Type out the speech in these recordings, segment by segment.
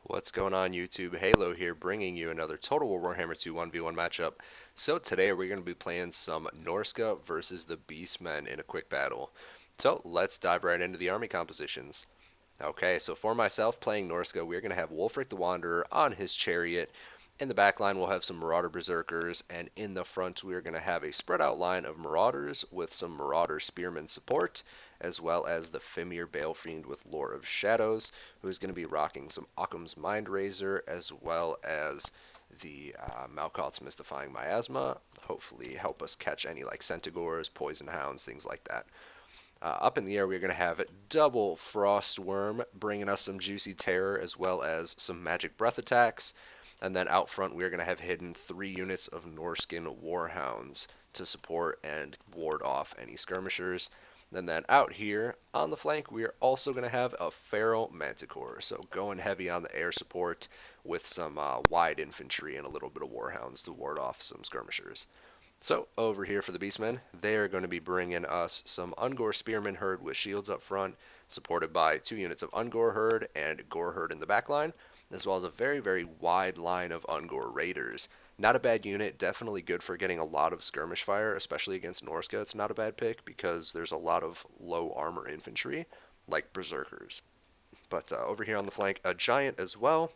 What's going on YouTube? Heylow here bringing you another Total War Warhammer 2 1v1 matchup. So today we're going to be playing some Norsca versus the Beastmen in a quick battle. So let's dive right into the army compositions. Okay, so for myself playing Norsca, we're going to have Wulfric the Wanderer on his chariot. In the back line, we'll have some Marauder Berserkers, and in the front, we're going to have a spread out line of Marauders with some Marauder Spearmen support, as well as the Fimir Balefiend with Lore of Shadows, who's going to be rocking some Occam's Mind Razor, as well as the Malkoth's Mystifying Miasma. Hopefully, help us catch any like Centaurs, Poison Hounds, things like that. Up in the air, we're going to have double Frostwyrm, bringing us some juicy terror as well as some magic breath attacks. And then out front, we're going to have hidden 3 units of Norscan Warhounds to support and ward off any skirmishers. And then out here on the flank, we are also going to have a Feral Manticore. So going heavy on the air support with some wide infantry and a little bit of Warhounds to ward off some skirmishers. So over here for the Beastmen, they're going to be bringing us some Ungor Spearmen Herd with shields up front, supported by 2 units of Ungor Herd and Gore Herd in the back line, as well as a very, very wide line of Ungor Raiders. Not a bad unit, definitely good for getting a lot of skirmish fire, especially against Norsca. It's not a bad pick because there's a lot of low armor infantry, like Berserkers. But over here on the flank, a Giant as well,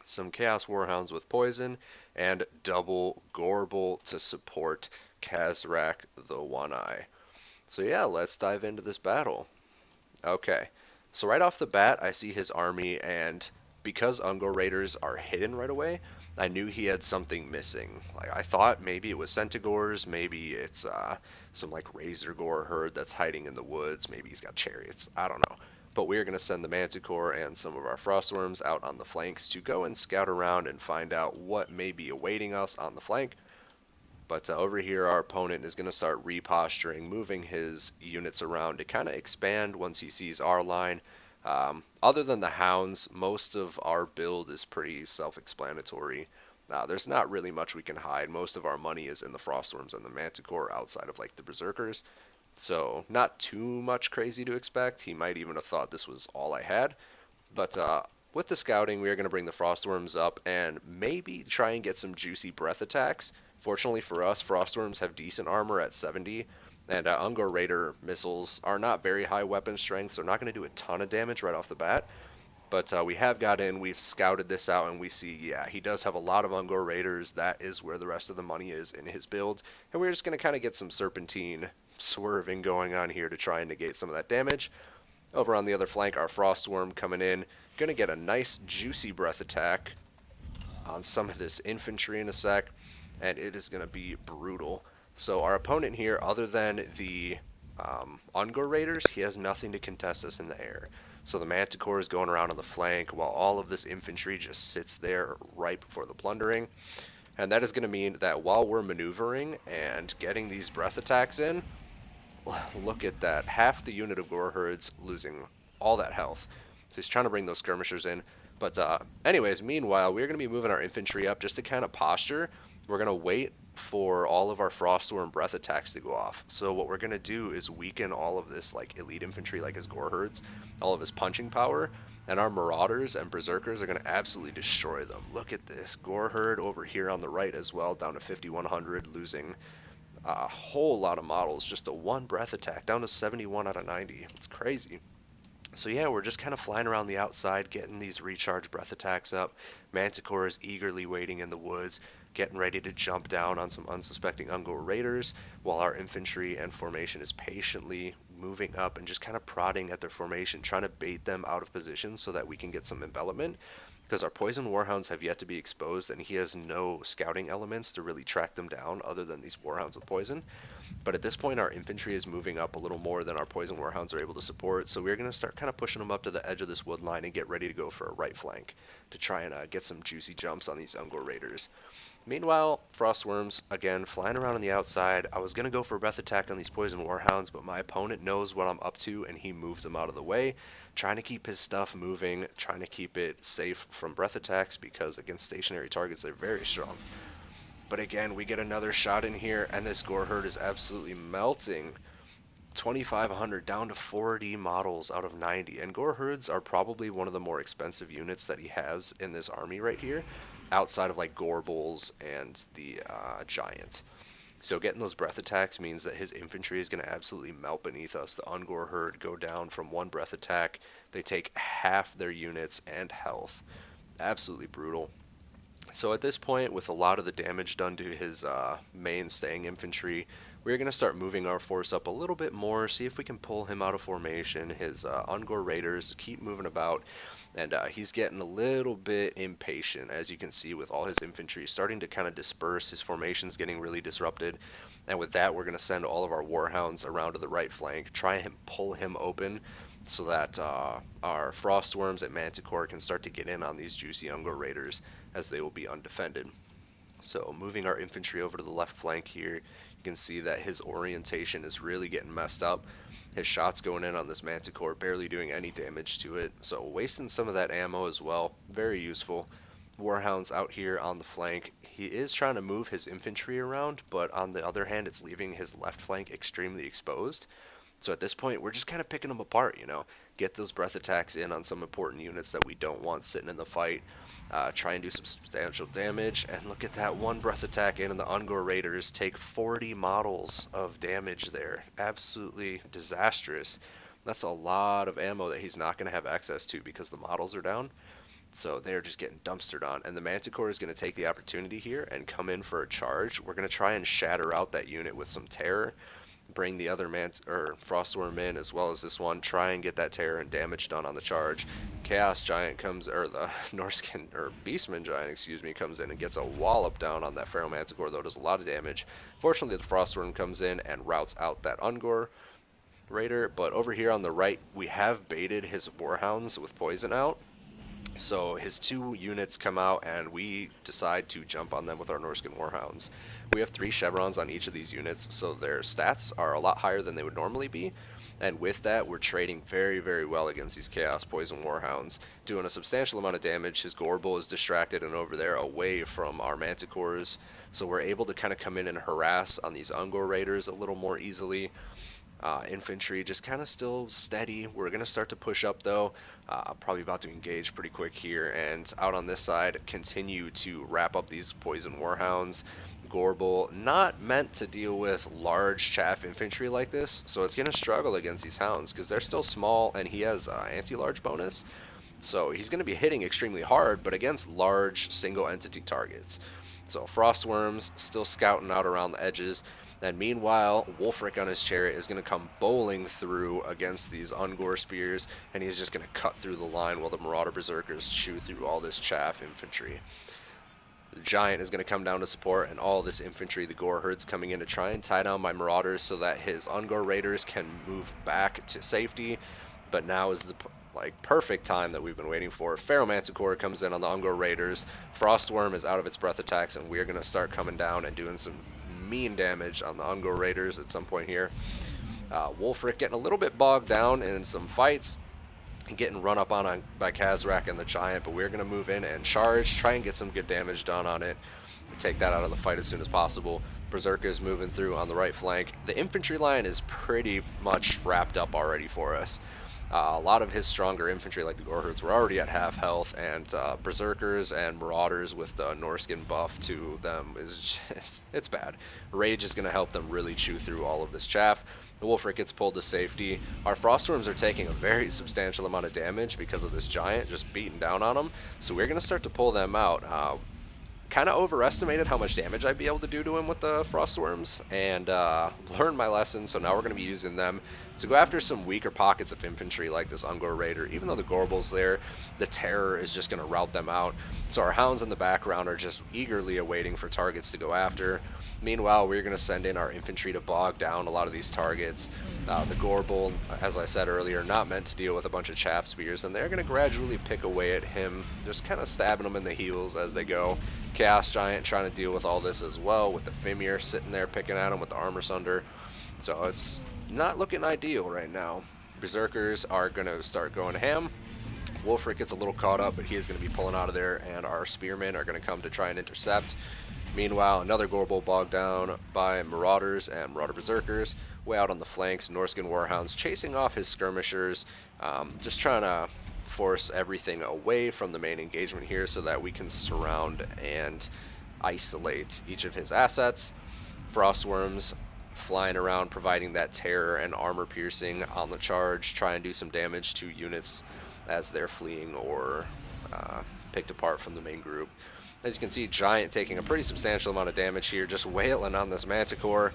some Chaos Warhounds with poison, and double Gorble to support Kazrak the One-Eye. So yeah, let's dive into this battle. Okay, so right off the bat, I see his army, and because Ungor Raiders are hidden right away, I knew he had something missing. Like I thought maybe it was Centaurs, maybe it's some like Razor Gore herd that's hiding in the woods, maybe he's got chariots, I don't know. But we're going to send the Manticore and some of our Frostwyrms out on the flanks to go and scout around and find out what may be awaiting us on the flank. But over here, our opponent is going to start reposturing, moving his units around to kind of expand once he sees our line. Other than the Hounds, most of our build is pretty self-explanatory. There's not really much we can hide. Most of our money is in the Frostwyrms and the Manticore outside of like the Berserkers. So not too much crazy to expect. He might even have thought this was all I had. But with the scouting, we are going to bring the Frostwyrms up and maybe try and get some juicy breath attacks. Fortunately for us, Frostwyrms have decent armor at 70, and Ungor Raider missiles are not very high weapon strength, so they're not going to do a ton of damage right off the bat. But we have got in, we've scouted this out, and we see, yeah, he does have a lot of Ungor Raiders. That is where the rest of the money is in his build. And we're just going to kind of get some Serpentine swerving going on here to try and negate some of that damage. Over on the other flank, our Frostwyrm coming in. Going to get a nice juicy breath attack on some of this infantry in a sec, and it is going to be brutal. So our opponent here, other than the Ungor Raiders, he has nothing to contest us in the air. So the Manticore is going around on the flank while all of this infantry just sits there right before the plundering. And that is going to mean that while we're maneuvering and getting these breath attacks in, look at that. Half the unit of Gore Herds losing all that health. So he's trying to bring those skirmishers in. But anyways, meanwhile, we're going to be moving our infantry up just to kind of posture. We're going to wait for all of our Frostwyrm breath attacks to go off. So what we're going to do is weaken all of this like elite infantry like his Gore Herds, all of his punching power, and our Marauders and Berserkers are going to absolutely destroy them. Look at this. Gore Herd over here on the right as well, down to 5,100, losing a whole lot of models. Just a 1 breath attack, down to 71 out of 90. It's crazy. So yeah, we're just kind of flying around the outside, getting these recharge breath attacks up. Manticore is eagerly waiting in the woods, getting ready to jump down on some unsuspecting Ungor Raiders, while our infantry and formation is patiently moving up and just kind of prodding at their formation, trying to bait them out of position so that we can get some envelopment. Because our Poison Warhounds have yet to be exposed, and he has no scouting elements to really track them down other than these Warhounds with poison. But at this point, our infantry is moving up a little more than our Poison Warhounds are able to support, so we're going to start kind of pushing them up to the edge of this wood line and get ready to go for a right flank to try and get some juicy jumps on these Ungor Raiders. Meanwhile, Frostwyrms, again, flying around on the outside. I was going to go for a breath attack on these Poison Warhounds, but my opponent knows what I'm up to, and he moves them out of the way, trying to keep his stuff moving, trying to keep it safe from breath attacks, because against stationary targets, they're very strong. But again, we get another shot in here, and this Gore Herd is absolutely melting. 2,500 down to 40 models out of 90. And Gore Herds are probably one of the more expensive units that he has in this army right here, outside of like Gore Bulls and the Giant. So getting those breath attacks means that his infantry is going to absolutely melt beneath us. The Ungor Herd go down from one breath attack. They take half their units and health. Absolutely brutal. So at this point, with a lot of the damage done to his main staying infantry, we're going to start moving our force up a little bit more, see if we can pull him out of formation. His Ungor Raiders keep moving about, and he's getting a little bit impatient, as you can see with all his infantry starting to kind of disperse. His formation's getting really disrupted, and with that, we're going to send all of our Warhounds around to the right flank, try and pull him open, so that our Frostwyrms at Manticore can start to get in on these juicy Ungor Raiders, as they will be undefended. So moving our infantry over to the left flank here, you can see that his orientation is really getting messed up. His shots going in on this Manticore, barely doing any damage to it, so wasting some of that ammo as well. Very useful. Warhound's out here on the flank. He is trying to move his infantry around, but on the other hand, it's leaving his left flank extremely exposed. So at this point, we're just kind of picking them apart, you know. Get those breath attacks in on some important units that we don't want sitting in the fight. Try and do some substantial damage. And look at that one breath attack in, and the Ungor Raiders take 40 models of damage there. Absolutely disastrous. That's a lot of ammo that he's not going to have access to because the models are down. So they're just getting dumpstered on. And the Manticore is going to take the opportunity here and come in for a charge. We're going to try and shatter out that unit with some terror. Bring the other Frostwyrm in, as well as this one, try and get that terror and damage done on the charge. Chaos Giant comes, or the Norscan, or Beastmen Giant, excuse me, comes in and gets a wallop down on that Feral Manticore, though does a lot of damage. Fortunately, the Frostwyrm comes in and routs out that Ungor Raider, but over here on the right, we have baited his Warhounds with poison out. So his two units come out, and we decide to jump on them with our Norscan Warhounds. We have 3 chevrons on each of these units, so their stats are a lot higher than they would normally be. And with that, we're trading very, very well against these Chaos Poison Warhounds, doing a substantial amount of damage. His Gorbel is distracted and over there away from our Manticores, so we're able to kind of come in and harass on these Ungor Raiders a little more easily. Infantry just kind of still steady. We're going to start to push up though. Probably about to engage pretty quick here, and out on this side continue to wrap up these Poison Warhounds. Gorbel not meant to deal with large chaff infantry like this, so it's going to struggle against these hounds because they're still small, and he has anti-large bonus. So he's going to be hitting extremely hard, but against large single entity targets. So Frostwyrms still scouting out around the edges. And meanwhile, Wulfric on his chariot is going to come bowling through against these Ungor spears, and he's just going to cut through the line while the Marauder Berserkers chew through all this chaff infantry. The Giant is going to come down to support, and all this infantry, the Gore Herd's coming in to try and tie down my Marauders so that his Ungor Raiders can move back to safety. But now is the perfect time that we've been waiting for. Feral Manticore comes in on the Ungor Raiders. Frostwyrm is out of its breath attacks, and we're going to start coming down and doing some mean damage on the Ungor Raiders at some point here. Wulfric getting a little bit bogged down in some fights and getting run up on by Khazrak and the Giant, but we're going to move in and charge, try and get some good damage done on it, take that out of the fight as soon as possible. Berserker is moving through on the right flank. The infantry line is pretty much wrapped up already for us. A lot of his stronger infantry, like the Gore Herds, were already at half health, and Berserkers and Marauders with the Norscan buff to them is just, it's bad. Rage is going to help them really chew through all of this chaff. The Wulfric gets pulled to safety. Our Frostwyrms are taking a very substantial amount of damage because of this Giant just beating down on them, so we're going to start to pull them out. Kind of overestimated how much damage I'd be able to do to him with the Frostwyrms, and learned my lesson, so now we're going to be using them to go after some weaker pockets of infantry like this Ungor Raider. Even though the Gorbel's there, the Terror is just going to rout them out. So our Hounds in the background are just eagerly awaiting for targets to go after. Meanwhile, we're going to send in our infantry to bog down a lot of these targets. The Gorbel, as I said earlier, not meant to deal with a bunch of chaff spears, and they're going to gradually pick away at him, just kind of stabbing him in the heels as they go. Chaos Giant trying to deal with all this as well, with the Fimir sitting there picking at him with the Armor Sunder. So it's not looking ideal right now. Berserkers are going to start going ham. Wulfric gets a little caught up, but he is going to be pulling out of there, and our Spearmen are going to come to try and intercept. Meanwhile, another Gorbel bogged down by Marauders and Marauder Berserkers. way out on the flanks, Norscan Warhounds chasing off his skirmishers, just trying to force everything away from the main engagement here so that we can surround and isolate each of his assets. Frostwyrms flying around, providing that terror and armor piercing on the charge, try and do some damage to units as they're fleeing or picked apart from the main group. As you can see, Giant taking a pretty substantial amount of damage here, just wailing on this Manticore.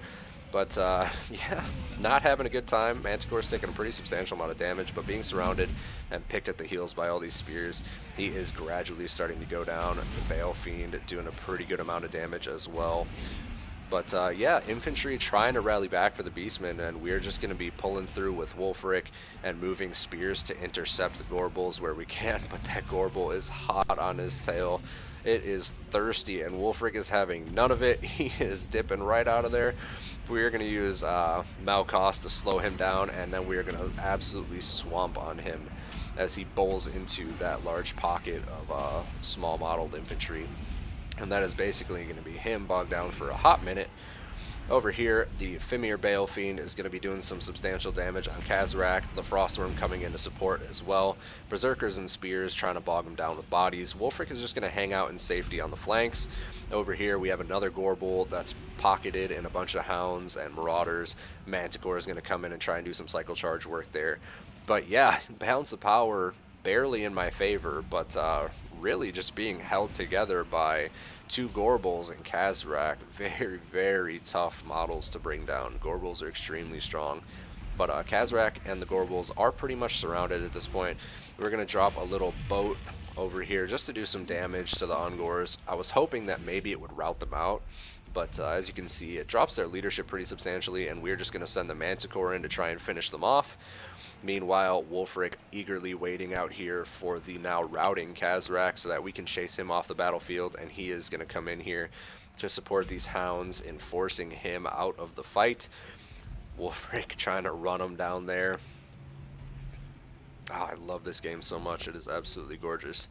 But yeah, not having a good time. Manticore's taking a pretty substantial amount of damage, but being surrounded and picked at the heels by all these spears, he is gradually starting to go down. The Bale Fiend doing a pretty good amount of damage as well. But yeah, infantry trying to rally back for the Beastmen, and we're just going to be pulling through with Wulfric and moving spears to intercept the Gorbals where we can. But that Gorbal is hot on his tail. It is thirsty, and Wulfric is having none of it. He is dipping right out of there. We're going to use Malkost to slow him down, and then we're going to absolutely swamp on him as he bowls into that large pocket of small modeled infantry. And that is basically going to be him bogged down for a hot minute. Over here, the Fimir Bale Fiend is going to be doing some substantial damage on Kazarak, the Frostwyrm coming in to support as well. Berserkers and Spears trying to bog him down with bodies. Wulfric is just going to hang out in safety on the flanks. Over here, we have another Gorbal that's pocketed in a bunch of Hounds and Marauders. Manticore is going to come in and try and do some cycle charge work there. But yeah, balance of power barely in my favor, but really just being held together by two Gorbals and Kazarak. Very, very tough models to bring down. Gorbals are extremely strong, but Kazarak and the Gorbals are pretty much surrounded at this point. We're going to drop a little boat over here just to do some damage to the Ungors. I was hoping that maybe it would rout them out, but as you can see, it drops their leadership pretty substantially, and we're just going to send the Manticore in to try and finish them off. Meanwhile, Wulfric eagerly waiting out here for the now routing Kazarak so that we can chase him off the battlefield, and he is going to come in here to support these Hounds in forcing him out of the fight. Wulfric trying to run him down there. Oh, I love this game so much. It is absolutely gorgeous.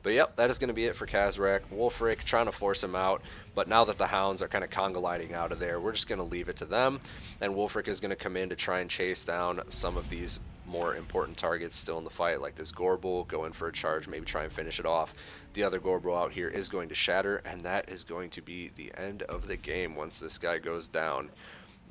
But yep, that is going to be it for Kazarak. Wulfric trying to force him out, but now that the Hounds are kind of conga-lighting out of there, we're just going to leave it to them. And Wulfric is going to come in to try and chase down some of these more important targets still in the fight, like this Gorbal, go in for a charge, maybe try and finish it off. The other Gorbal out here is going to shatter, and that is going to be the end of the game once this guy goes down.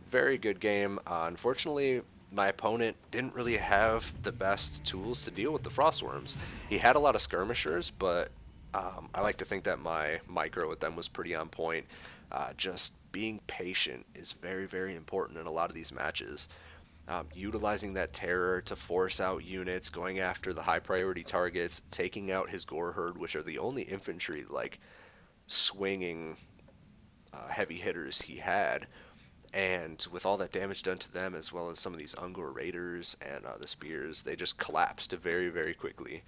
Very good game. Unfortunately, my opponent didn't really have the best tools to deal with the Frostwyrms. He had a lot of skirmishers, but I like to think that my micro with them was pretty on point. Just being patient is very, very important in a lot of these matches. Utilizing that terror to force out units, going after the high priority targets, taking out his Gore Herd, which are the only infantry like swinging heavy hitters he had. And with all that damage done to them, as well as some of these Ungor Raiders and the Spears, they just collapsed very, very quickly.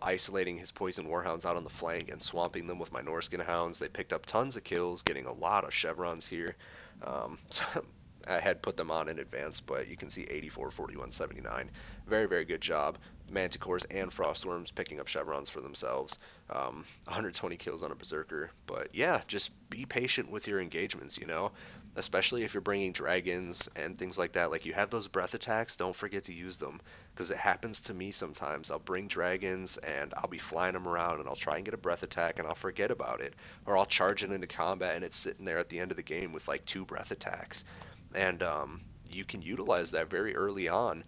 Isolating his Poison Warhounds out on the flank and swamping them with my Norscan Hounds. They picked up tons of kills, getting a lot of chevrons here. So I had put them on in advance, but you can see 84, 41, 79. Very, very good job. Manticores and Frostwyrms picking up chevrons for themselves. 120 kills on a Berserker. But yeah, just be patient with your engagements, you know? Especially if you're bringing dragons and things like that. Like, you have those breath attacks, don't forget to use them. Because it happens to me sometimes. I'll bring dragons and I'll be flying them around and I'll try and get a breath attack and I'll forget about it. Or I'll charge it into combat and it's sitting there at the end of the game with like 2 breath attacks. And you can utilize that very early on.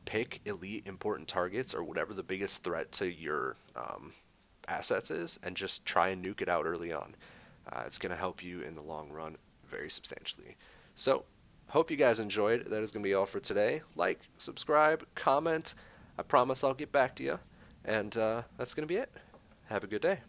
Pick elite important targets or whatever the biggest threat to your assets is, and just try and nuke it out early on. It's going to help you in the long run very substantially. So, hope you guys enjoyed. That is going to be all for today. Like, subscribe, comment. I promise I'll get back to you. And that's going to be it. Have a good day.